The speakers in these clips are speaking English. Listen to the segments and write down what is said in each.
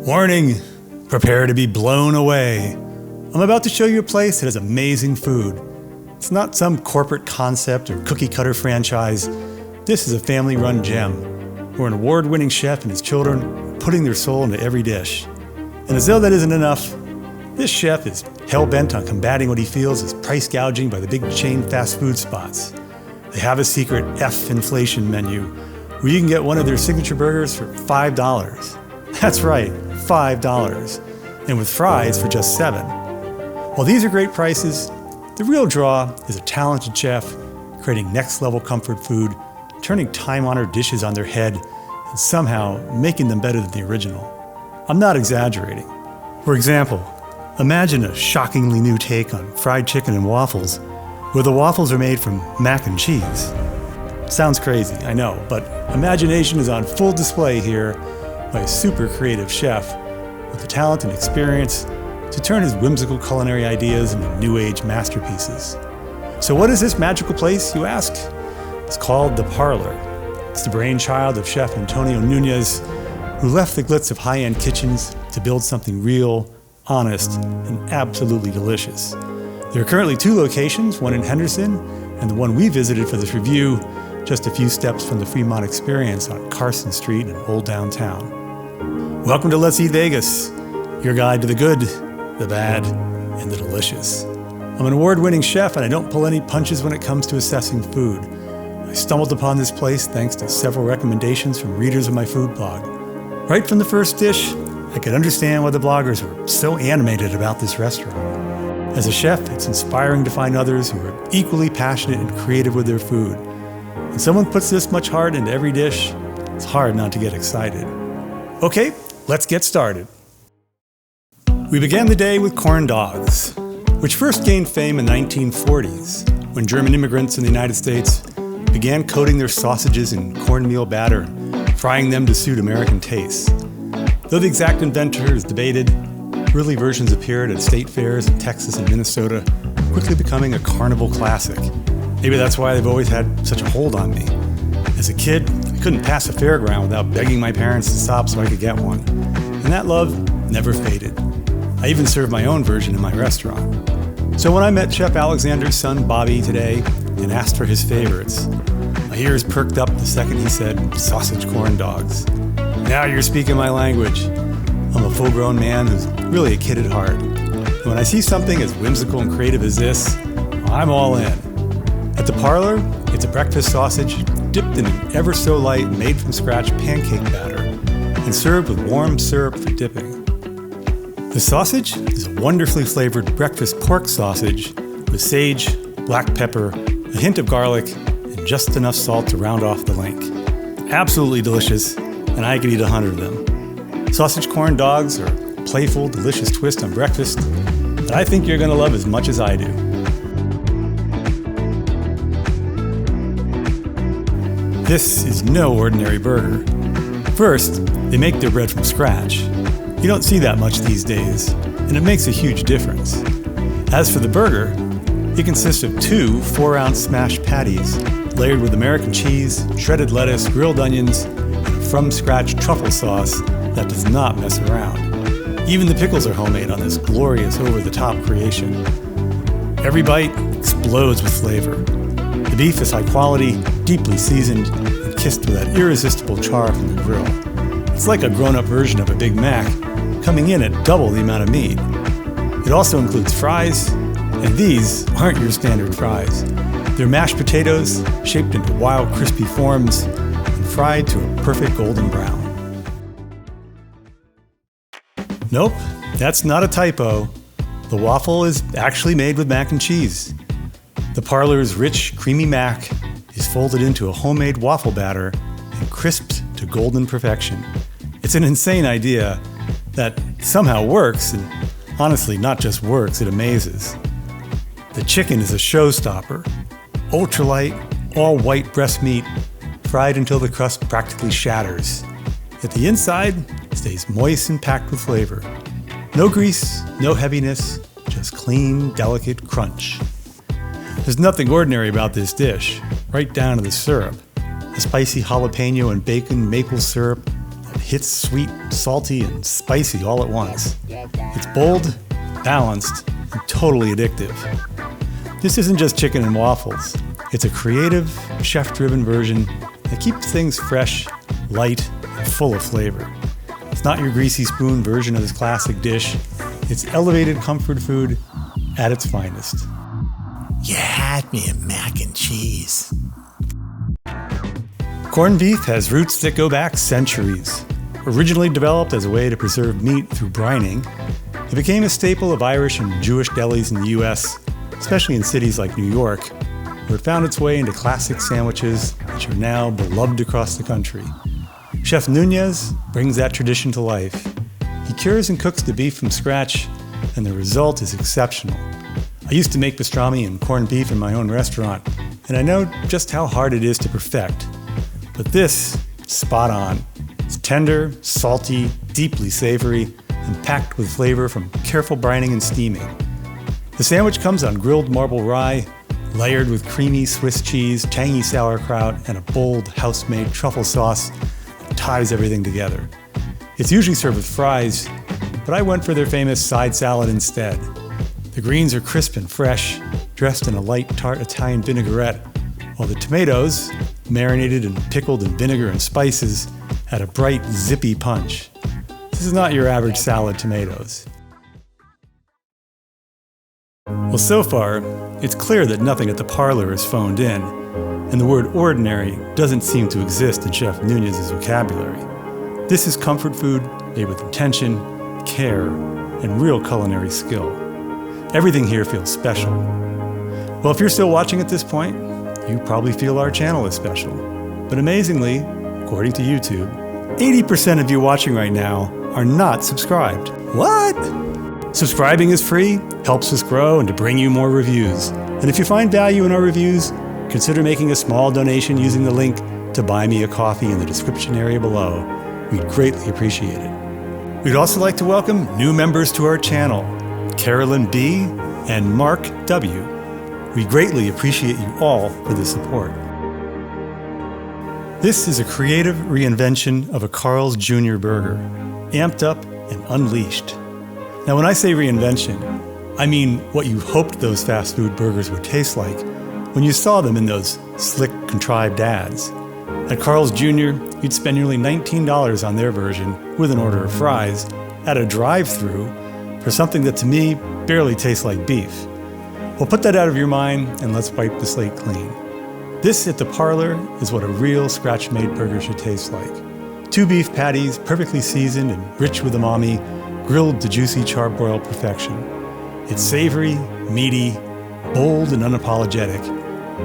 Warning, prepare to be blown away. I'm about to show you a place that has amazing food. It's not some corporate concept or cookie cutter franchise. This is a family-run gem, where an award-winning chef and his children are putting their soul into every dish. And as though that isn't enough, this chef is hell-bent on combating what he feels is price gouging by the big chain fast food spots. They have a secret F-inflation menu, where you can get one of their signature burgers for $5. That's right, $5. And with fries for just $7. While these are great prices, the real draw is a talented chef creating next-level comfort food, turning time-honored dishes on their head, and somehow making them better than the original. I'm not exaggerating. For example, imagine a shockingly new take on fried chicken and waffles, where the waffles are made from mac and cheese. Sounds crazy, I know, but imagination is on full display here by a super creative chef with the talent and experience to turn his whimsical culinary ideas into new age masterpieces. So what is this magical place, you ask? It's called the Parlour. It's the brainchild of Chef Antonio Nunez, who left the glitz of high-end kitchens to build something real, honest, and absolutely delicious. There are currently 2 locations, one in Henderson and the one we visited for this review, just a few steps from the Fremont Experience on Carson Street in Old Downtown. Welcome to Let's Eat Vegas, your guide to the good, the bad, and the delicious. I'm an award-winning chef and I don't pull any punches when it comes to assessing food. I stumbled upon this place thanks to several recommendations from readers of my food blog. Right from the first dish, I could understand why the bloggers were so animated about this restaurant. As a chef, it's inspiring to find others who are equally passionate and creative with their food. When someone puts this much heart into every dish, it's hard not to get excited. Okay, let's get started. We began the day with corn dogs, which first gained fame in the 1940s, when German immigrants in the United States began coating their sausages in cornmeal batter and frying them to suit American tastes. Though the exact inventor is debated, early versions appeared at state fairs in Texas and Minnesota, quickly becoming a carnival classic. Maybe that's why they've always had such a hold on me. As a kid, I couldn't pass a fairground without begging my parents to stop so I could get one. And that love never faded. I even served my own version in my restaurant. So when I met Chef Alexander's son Bobby today and asked for his favorites, my ears perked up the second he said sausage corn dogs. Now you're speaking my language. I'm a full-grown man who's really a kid at heart. And when I see something as whimsical and creative as this, I'm all in. At the Parlour, it's a breakfast sausage dipped in an ever-so-light, made-from-scratch pancake batter and served with warm syrup for dipping. The sausage is a wonderfully flavored breakfast pork sausage with sage, black pepper, a hint of garlic, and just enough salt to round off the link. Absolutely delicious, and I could eat 100 of them. Sausage corn dogs are a playful, delicious twist on breakfast that I think you're going to love as much as I do. This is no ordinary burger. First, they make their bread from scratch. You don't see that much these days, and it makes a huge difference. As for the burger, it consists of 2 4-ounce smashed patties layered with American cheese, shredded lettuce, grilled onions, and a from-scratch truffle sauce that does not mess around. Even the pickles are homemade on this glorious over-the-top creation. Every bite explodes with flavor. The beef is high quality, deeply seasoned, and kissed with that irresistible char from the grill. It's like a grown-up version of a Big Mac, coming in at double the amount of meat. It also includes fries, and these aren't your standard fries. They're mashed potatoes shaped into wild, crispy forms and fried to a perfect golden brown. Nope, that's not a typo. The waffle is actually made with mac and cheese. The Parlour's rich, creamy mac is folded into a homemade waffle batter and crisped to golden perfection. It's an insane idea that somehow works, and honestly, not just works, it amazes. The chicken is a showstopper. Ultralight, all-white breast meat, fried until the crust practically shatters. Yet the inside stays moist and packed with flavor. No grease, no heaviness, just clean, delicate crunch. There's nothing ordinary about this dish, right down to the syrup. The spicy jalapeno and bacon maple syrup that hits sweet, salty, and spicy all at once. It's bold, balanced, and totally addictive. This isn't just chicken and waffles. It's a creative, chef-driven version that keeps things fresh, light, and full of flavor. It's not your greasy spoon version of this classic dish. It's elevated comfort food at its finest. You had me at mac and cheese. Corned beef has roots that go back centuries. Originally developed as a way to preserve meat through brining, it became a staple of Irish and Jewish delis in the U.S., especially in cities like New York, where it found its way into classic sandwiches, which are now beloved across the country. Chef Nunez brings that tradition to life. He cures and cooks the beef from scratch, and the result is exceptional. I used to make pastrami and corned beef in my own restaurant, and I know just how hard it is to perfect. But this, spot on. It's tender, salty, deeply savory, and packed with flavor from careful brining and steaming. The sandwich comes on grilled marble rye, layered with creamy Swiss cheese, tangy sauerkraut, and a bold house-made truffle sauce that ties everything together. It's usually served with fries, but I went for their famous side salad instead. The greens are crisp and fresh, dressed in a light tart Italian vinaigrette, while the tomatoes, marinated and pickled in vinegar and spices, add a bright, zippy punch. This is not your average salad tomatoes. Well, so far, it's clear that nothing at the Parlour is phoned in, and the word ordinary doesn't seem to exist in Chef Nunez's vocabulary. This is comfort food made with intention, care, and real culinary skill. Everything here feels special. Well, if you're still watching at this point, you probably feel our channel is special. But amazingly, according to YouTube, 80% of you watching right now are not subscribed. What? Subscribing is free, helps us grow, and to bring you more reviews. And if you find value in our reviews, consider making a small donation using the link to buy me a coffee in the description area below. We'd greatly appreciate it. We'd also like to welcome new members to our channel, Carolyn B. and Mark W. We greatly appreciate you all for the support. This is a creative reinvention of a Carl's Jr. burger, amped up and unleashed. Now, when I say reinvention, I mean what you hoped those fast food burgers would taste like when you saw them in those slick, contrived ads. At Carl's Jr., you'd spend nearly $19 on their version with an order of fries at a drive-thru for something that to me barely tastes like beef. Well, put that out of your mind and let's wipe the slate clean. This at the Parlour is what a real scratch-made burger should taste like. 2 beef patties, perfectly seasoned and rich with umami, grilled to juicy charbroiled perfection. It's savory, meaty, bold and unapologetic.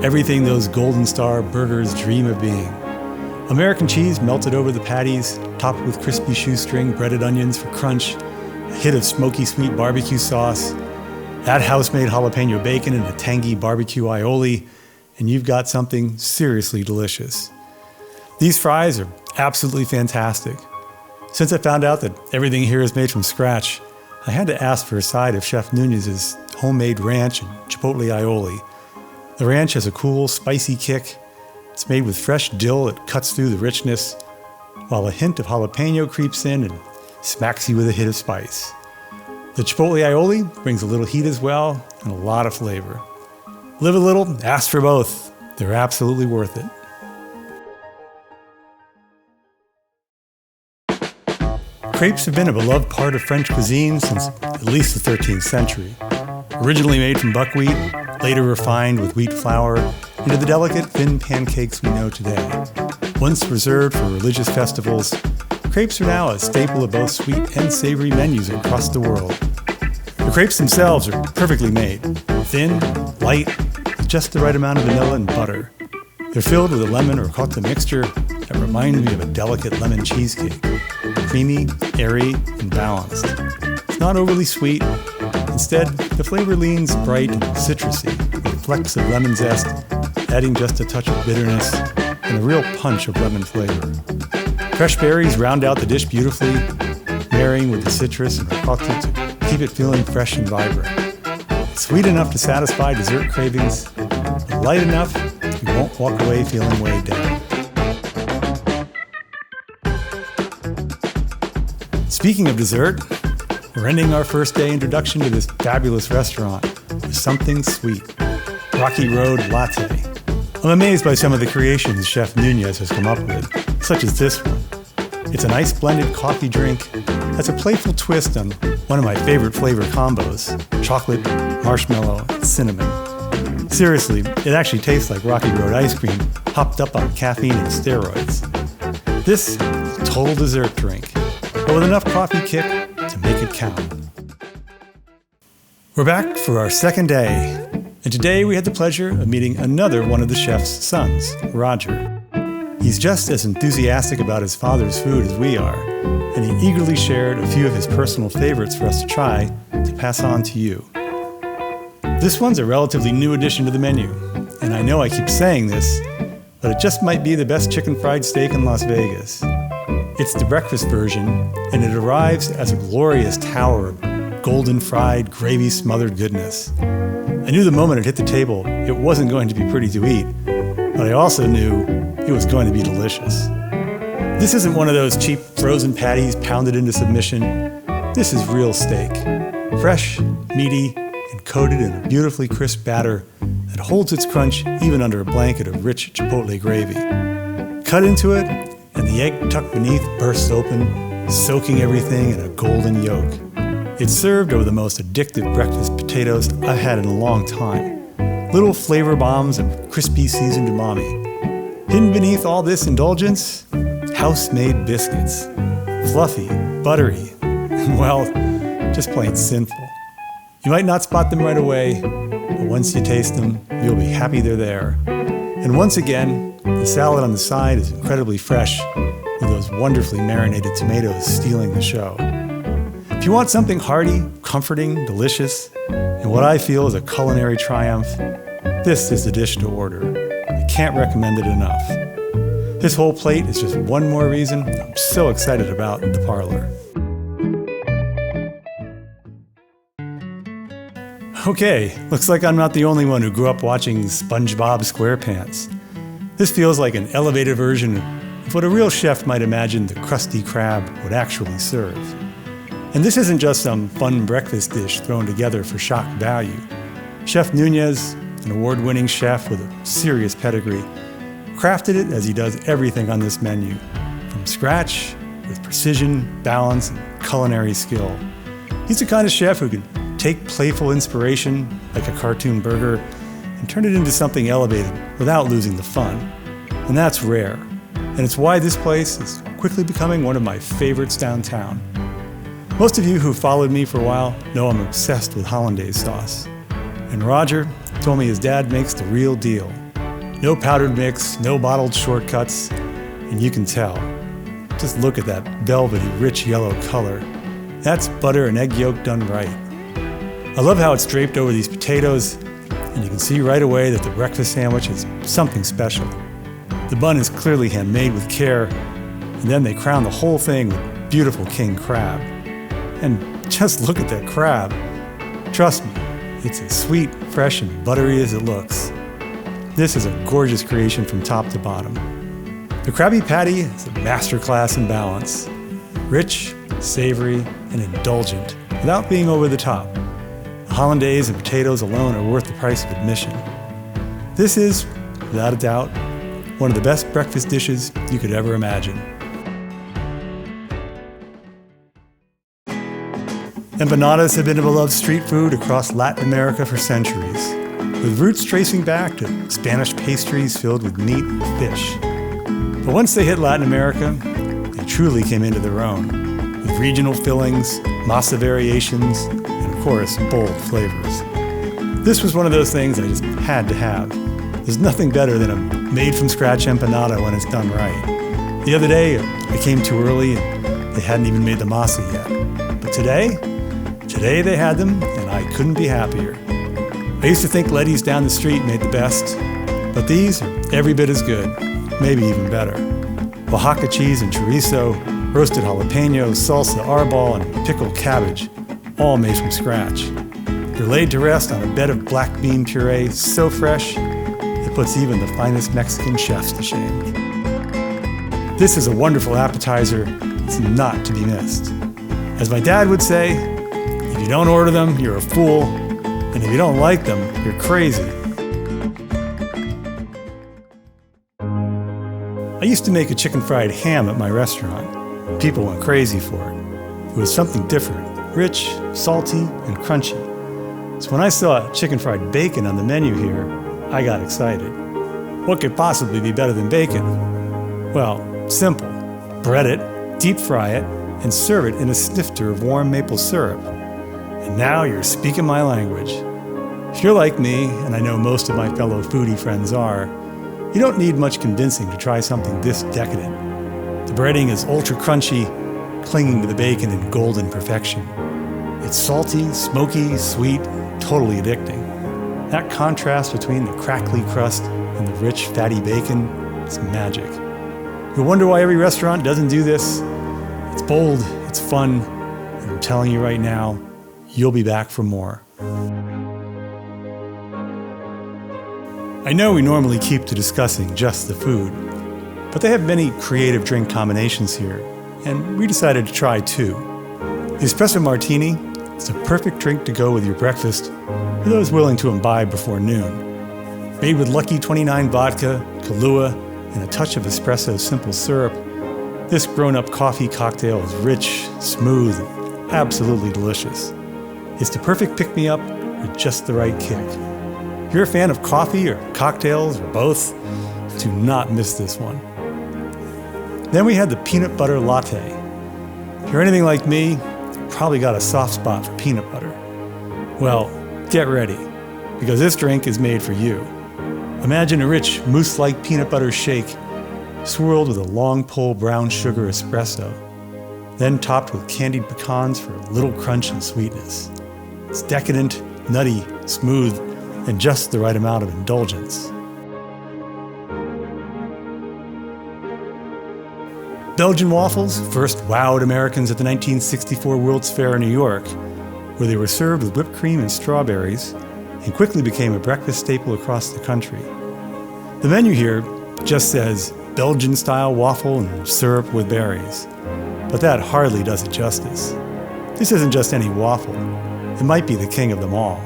Everything those Golden Star burgers dream of being. American cheese melted over the patties, topped with crispy shoestring breaded onions for crunch, a hit of smoky sweet barbecue sauce, add house-made jalapeno bacon and a tangy barbecue aioli, and you've got something seriously delicious. These fries are absolutely fantastic. Since I found out that everything here is made from scratch, I had to ask for a side of Chef Nunez's homemade ranch and chipotle aioli. The ranch has a cool, spicy kick. It's made with fresh dill that cuts through the richness, while a hint of jalapeno creeps in and smacks you with a hit of spice. The chipotle aioli brings a little heat as well and a lot of flavor. Live a little, ask for both. They're absolutely worth it. Crepes have been a beloved part of French cuisine since at least the 13th century. Originally made from buckwheat, later refined with wheat flour into the delicate, thin pancakes we know today. Once reserved for religious festivals, crepes are now a staple of both sweet and savory menus across the world. The crepes themselves are perfectly made, thin, light, with just the right amount of vanilla and butter. They're filled with a lemon or ricotta mixture that reminds me of a delicate lemon cheesecake. Creamy, airy, and balanced. It's not overly sweet. Instead, the flavor leans bright and citrusy, with flecks of lemon zest, adding just a touch of bitterness and a real punch of lemon flavor. Fresh berries round out the dish beautifully, marrying with the citrus and ricotta to keep it feeling fresh and vibrant. It's sweet enough to satisfy dessert cravings, but light enough you won't walk away feeling weighed down. Speaking of dessert, we're ending our first day introduction to this fabulous restaurant with something sweet. Rocky Road Latte. I'm amazed by some of the creations Chef Nunez has come up with, such as this one. It's a nice blended coffee drink that's a playful twist on one of my favorite flavor combos, chocolate, marshmallow, and cinnamon. Seriously, it actually tastes like Rocky Road ice cream hopped up on caffeine and steroids. This is a total dessert drink, but with enough coffee kick to make it count. We're back for our second day, and today we had the pleasure of meeting another one of the chef's sons, Roger. He's just as enthusiastic about his father's food as we are, and he eagerly shared a few of his personal favorites for us to try to pass on to you. This one's a relatively new addition to the menu, and I know I keep saying this, but it just might be the best chicken fried steak in Las Vegas. It's the breakfast version, and it arrives as a glorious tower of golden fried, gravy-smothered goodness. I knew the moment it hit the table, it wasn't going to be pretty to eat, but I also knew it was going to be delicious. This isn't one of those cheap frozen patties pounded into submission. This is real steak. Fresh, meaty, and coated in a beautifully crisp batter that holds its crunch even under a blanket of rich chipotle gravy. Cut into it, and the egg tucked beneath bursts open, soaking everything in a golden yolk. It's served over the most addictive breakfast potatoes I've had in a long time. Little flavor bombs of crispy seasoned umami. Hidden beneath all this indulgence, house-made biscuits. Fluffy, buttery, and well, just plain sinful. You might not spot them right away, but once you taste them, you'll be happy they're there. And once again, the salad on the side is incredibly fresh, with those wonderfully marinated tomatoes stealing the show. If you want something hearty, comforting, delicious, and what I feel is a culinary triumph, this is the dish to order. I can't recommend it enough. This whole plate is just one more reason I'm so excited about the Parlour. Okay, looks like I'm not the only one who grew up watching SpongeBob SquarePants. This feels like an elevated version of what a real chef might imagine the Krusty Krab would actually serve. And this isn't just some fun breakfast dish thrown together for shock value. Chef Nunez, an award-winning chef with a serious pedigree, crafted it as he does everything on this menu, from scratch, with precision, balance, and culinary skill. He's the kind of chef who can take playful inspiration, like a cartoon burger, and turn it into something elevated without losing the fun. And that's rare. And it's why this place is quickly becoming one of my favorites downtown. Most of you who followed me for a while know I'm obsessed with hollandaise sauce. And Roger told me his dad makes the real deal. No powdered mix, no bottled shortcuts, and you can tell. Just look at that velvety, rich yellow color. That's butter and egg yolk done right. I love how it's draped over these potatoes, and you can see right away that the breakfast sandwich is something special. The bun is clearly handmade with care, and then they crown the whole thing with beautiful king crab. And just look at that crab. Trust me, it's as sweet, fresh, and buttery as it looks. This is a gorgeous creation from top to bottom. The Krabby Patty is a masterclass in balance. Rich, savory, and indulgent, without being over the top. The hollandaise and potatoes alone are worth the price of admission. This is, without a doubt, one of the best breakfast dishes you could ever imagine. Empanadas have been a beloved street food across Latin America for centuries, with roots tracing back to Spanish pastries filled with meat and fish. But once they hit Latin America, they truly came into their own, with regional fillings, masa variations, and of course, bold flavors. This was one of those things I just had to have. There's nothing better than a made-from-scratch empanada when it's done right. The other day, I came too early and they hadn't even made the masa yet. But today they had them, and I couldn't be happier. I used to think Letty's down the street made the best, but these are every bit as good, maybe even better. Oaxaca cheese and chorizo, roasted jalapenos, salsa arbol, and pickled cabbage, all made from scratch. They're laid to rest on a bed of black bean puree so fresh, it puts even the finest Mexican chefs to shame. This is a wonderful appetizer. It's not to be missed. As my dad would say, if you don't order them, you're a fool, and if you don't like them, you're crazy. I used to make a chicken fried ham at my restaurant. People went crazy for it. It was something different, rich, salty, and crunchy. So when I saw chicken fried bacon on the menu here, I got excited. What could possibly be better than bacon? Well, simple. Bread it, deep fry it, and serve it in a snifter of warm maple syrup. And now you're speaking my language. If you're like me, and I know most of my fellow foodie friends are, you don't need much convincing to try something this decadent. The breading is ultra crunchy, clinging to the bacon in golden perfection. It's salty, smoky, sweet, totally addicting. That contrast between the crackly crust and the rich, fatty bacon is magic. You'll wonder why every restaurant doesn't do this. It's bold, it's fun, and I'm telling you right now, you'll be back for more. I know we normally keep to discussing just the food, but they have many creative drink combinations here, and we decided to try two. The espresso martini is a perfect drink to go with your breakfast for those willing to imbibe before noon. Made with Lucky 29 vodka, Kahlua, and a touch of espresso simple syrup, this grown-up coffee cocktail is rich, smooth, and absolutely delicious. It's the perfect pick-me-up with just the right kick. If you're a fan of coffee or cocktails or both, do not miss this one. Then we had the peanut butter latte. If you're anything like me, you probably got a soft spot for peanut butter. Well, get ready, because this drink is made for you. Imagine a rich, mousse-like peanut butter shake, swirled with a long pull brown sugar espresso, then topped with candied pecans for a little crunch and sweetness. It's decadent, nutty, smooth, and just the right amount of indulgence. Belgian waffles first wowed Americans at the 1964 World's Fair in New York, where they were served with whipped cream and strawberries, and quickly became a breakfast staple across the country. The menu here just says Belgian-style waffle and syrup with berries, but that hardly does it justice. This isn't just any waffle. It might be the king of them all.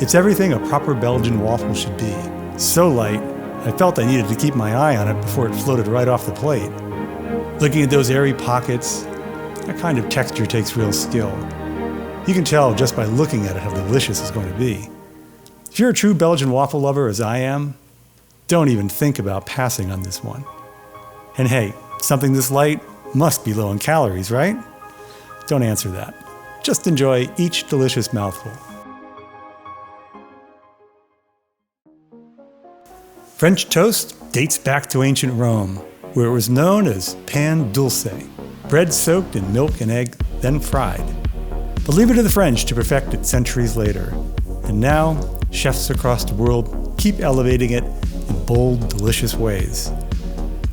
It's everything a proper Belgian waffle should be. So light, I felt I needed to keep my eye on it before it floated right off the plate. Looking at those airy pockets, that kind of texture takes real skill. You can tell just by looking at it how delicious it's going to be. If you're a true Belgian waffle lover as I am, don't even think about passing on this one. And hey, something this light must be low in calories, right? Don't answer that. Just enjoy each delicious mouthful. French toast dates back to ancient Rome, where it was known as pan dulce, bread soaked in milk and egg, then fried. But leave it to the French to perfect it centuries later. And now, chefs across the world keep elevating it in bold, delicious ways.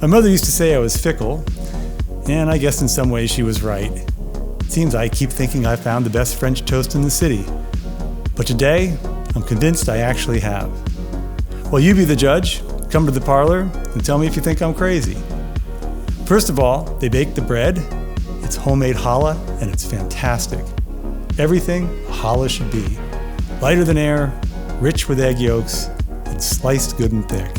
My mother used to say I was fickle, and I guess in some ways she was right. It seems I keep thinking I found the best French toast in the city. But today, I'm convinced I actually have. Well, you be the judge. Come to the parlor and tell me if you think I'm crazy. First of all, they bake the bread. It's homemade challah, and it's fantastic. Everything a challah should be. Lighter than air, rich with egg yolks, and sliced good and thick.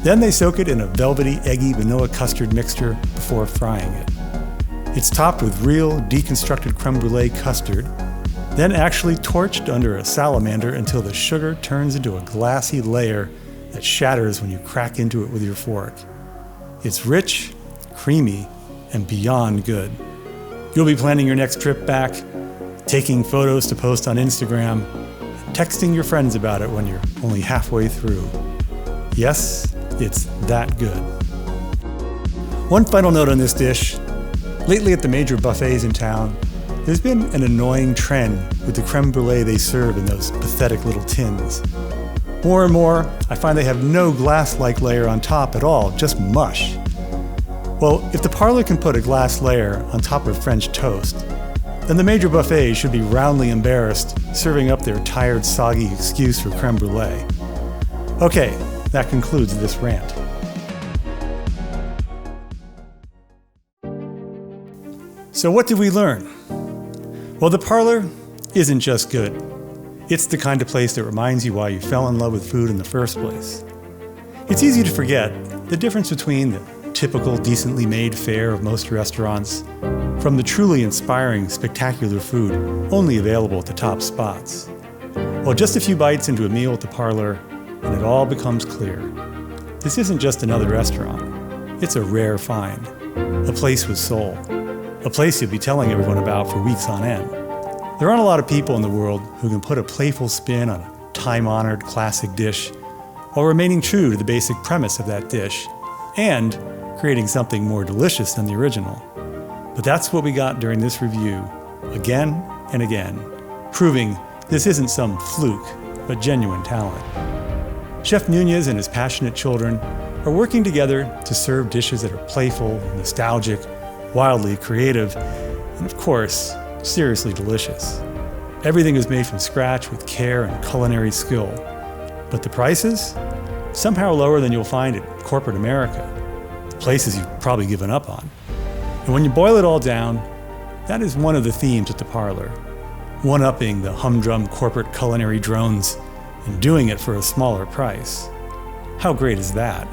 Then they soak it in a velvety, eggy vanilla custard mixture before frying it. It's topped with real, deconstructed creme brulee custard, then actually torched under a salamander until the sugar turns into a glassy layer that shatters when you crack into it with your fork. It's rich, creamy, and beyond good. You'll be planning your next trip back, taking photos to post on Instagram, and texting your friends about it when you're only halfway through. Yes, it's that good. One final note on this dish. Lately at the major buffets in town, there's been an annoying trend with the creme brulee they serve in those pathetic little tins. More and more, I find they have no glass-like layer on top at all, just mush. Well, if the parlor can put a glass layer on top of French toast, then the major buffets should be roundly embarrassed serving up their tired, soggy excuse for creme brulee. Okay, that concludes this rant. So what did we learn? Well, the Parlour isn't just good. It's the kind of place that reminds you why you fell in love with food in the first place. It's easy to forget the difference between the typical, decently made fare of most restaurants from the truly inspiring, spectacular food only available at the top spots. Well, just a few bites into a meal at the Parlour, and it all becomes clear. This isn't just another restaurant. It's a rare find, a place with soul, a place you'll be telling everyone about for weeks on end. There aren't a lot of people in the world who can put a playful spin on a time-honored classic dish while remaining true to the basic premise of that dish and creating something more delicious than the original. But that's what we got during this review, again and again, proving this isn't some fluke, but genuine talent. Chef Nunez and his passionate children are working together to serve dishes that are playful, nostalgic, wildly creative, and of course, seriously delicious. Everything is made from scratch with care and culinary skill. But the prices? Somehow lower than you'll find in corporate America, places you've probably given up on. And when you boil it all down, that is one of the themes at the Parlour. One-upping the humdrum corporate culinary drones and doing it for a smaller price. How great is that?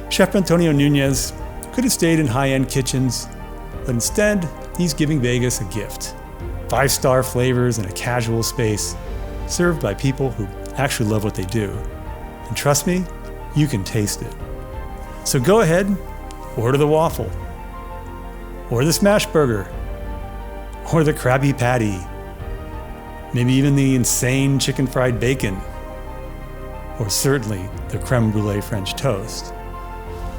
Chef Antonio Nunez could have stayed in high-end kitchens, but instead, he's giving Vegas a gift. 5-star flavors in a casual space, served by people who actually love what they do. And trust me, you can taste it. So go ahead, order the waffle, or the smash burger, or the Krabby Patty, maybe even the insane chicken fried bacon, or certainly the creme brulee French toast.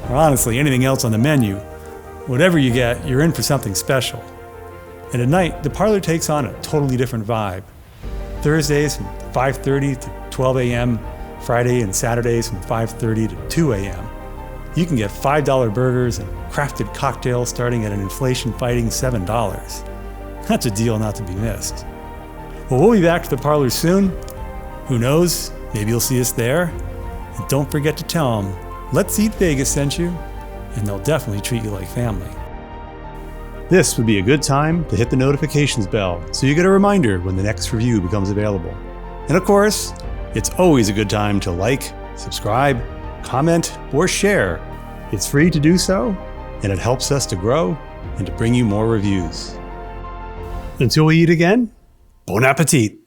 Or honestly, anything else on the menu. Whatever you get, you're in for something special. And at night, the Parlour takes on a totally different vibe. Thursdays from 5:30 to 12 a.m., Friday and Saturdays from 5:30 to 2 a.m. You can get $5 burgers and crafted cocktails starting at an inflation-fighting $7. That's a deal not to be missed. Well, we'll be back to the Parlour soon. Who knows? Maybe you'll see us there. And don't forget to tell them, Let's Eat Vegas sent you, and they'll definitely treat you like family. This would be a good time to hit the notifications bell so you get a reminder when the next review becomes available. And of course, it's always a good time to like, subscribe, comment, or share. It's free to do so, and it helps us to grow and to bring you more reviews. Until we eat again, bon appetit!